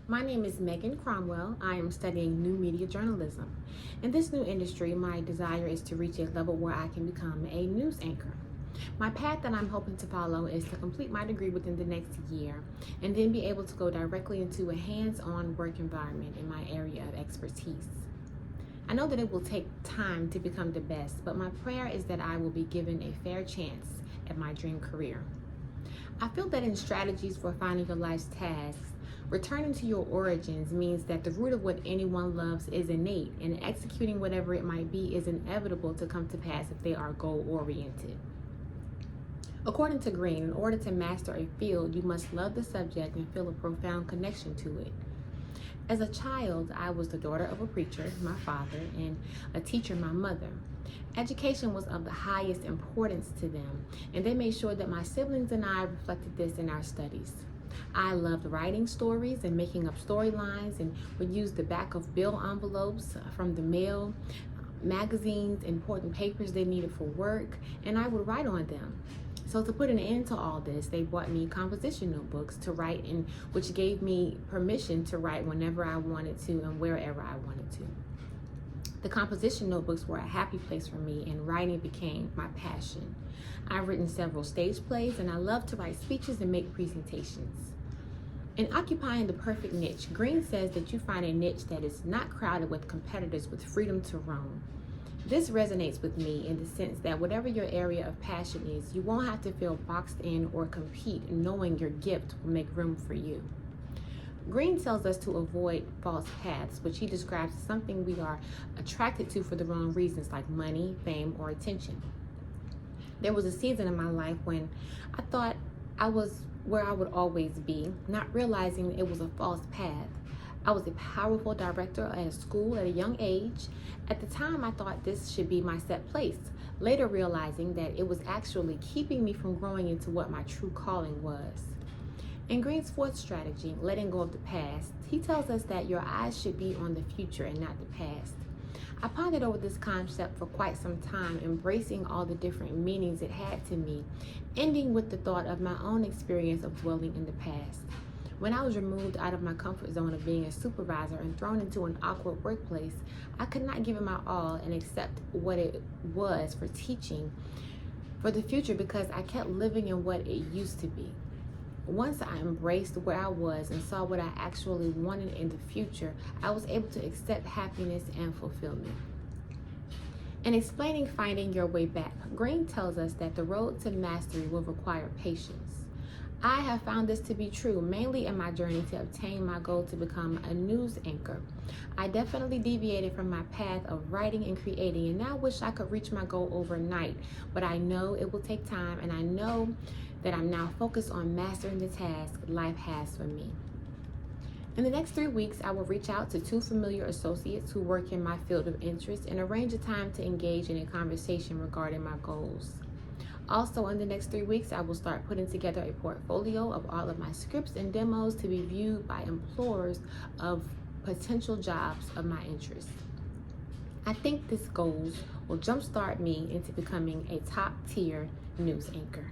My name is Megan Cromwell. I am studying new media journalism. In this new industry, my desire is to reach a level where I can become a news anchor. My path that I'm hoping to follow is to complete my degree within the next year and then be able to go directly into a hands-on work environment in my area of expertise. I know that it will take time to become the best, but my prayer is that I will be given a fair chance at my dream career. I feel that in strategies for finding your life's tasks, returning to your origins means that the root of what anyone loves is innate, and executing whatever it might be is inevitable to come to pass if they are goal-oriented. According to Green, in order to master a field, you must love the subject and feel a profound connection to it. As a child, I was the daughter of a preacher, my father, and a teacher, my mother. Education was of the highest importance to them, and they made sure that my siblings and I reflected this in our studies. I loved writing stories and making up storylines, and would use the back of bill envelopes from the mail, magazines, important papers they needed for work, and I would write on them. So to put an end to all this, they bought me composition notebooks to write in, which gave me permission to write whenever I wanted to and wherever I wanted to. The composition notebooks were a happy place for me, and writing became my passion. I've written several stage plays, and I love to write speeches and make presentations. In occupying the perfect niche, Green says that you find a niche that is not crowded with competitors with freedom to roam. This resonates with me in the sense that whatever your area of passion is, you won't have to feel boxed in or compete, knowing your gift will make room for you. Green tells us to avoid false paths, which he describes as something we are attracted to for the wrong reasons, like money, fame, or attention. There was a season in my life when I thought I was where I would always be, not realizing it was a false path. I was a powerful director at a school at a young age. At the time, I thought this should be my set place, later realizing that it was actually keeping me from growing into what my true calling was. In Green's fourth strategy, letting go of the past, he tells us that your eyes should be on the future and not the past. I pondered over this concept for quite some time, embracing all the different meanings it had to me, ending with the thought of my own experience of dwelling in the past. When I was removed out of my comfort zone of being a supervisor and thrown into an awkward workplace, I could not give it my all and accept what it was for teaching for the future because I kept living in what it used to be. Once I embraced where I was and saw what I actually wanted in the future, I was able to accept happiness and fulfillment. In explaining finding your way back, Green tells us that the road to mastery will require patience. I have found this to be true, mainly in my journey to obtain my goal to become a news anchor. I definitely deviated from my path of writing and creating, and now wish I could reach my goal overnight, but I know it will take time, and I know that I'm now focused on mastering the task life has for me. In the next 3 weeks, I will reach out to 2 familiar associates who work in my field of interest and arrange a time to engage in a conversation regarding my goals. Also, in the next 3 weeks, I will start putting together a portfolio of all of my scripts and demos to be viewed by employers of potential jobs of my interest. I think this goals will jumpstart me into becoming a top-tier news anchor.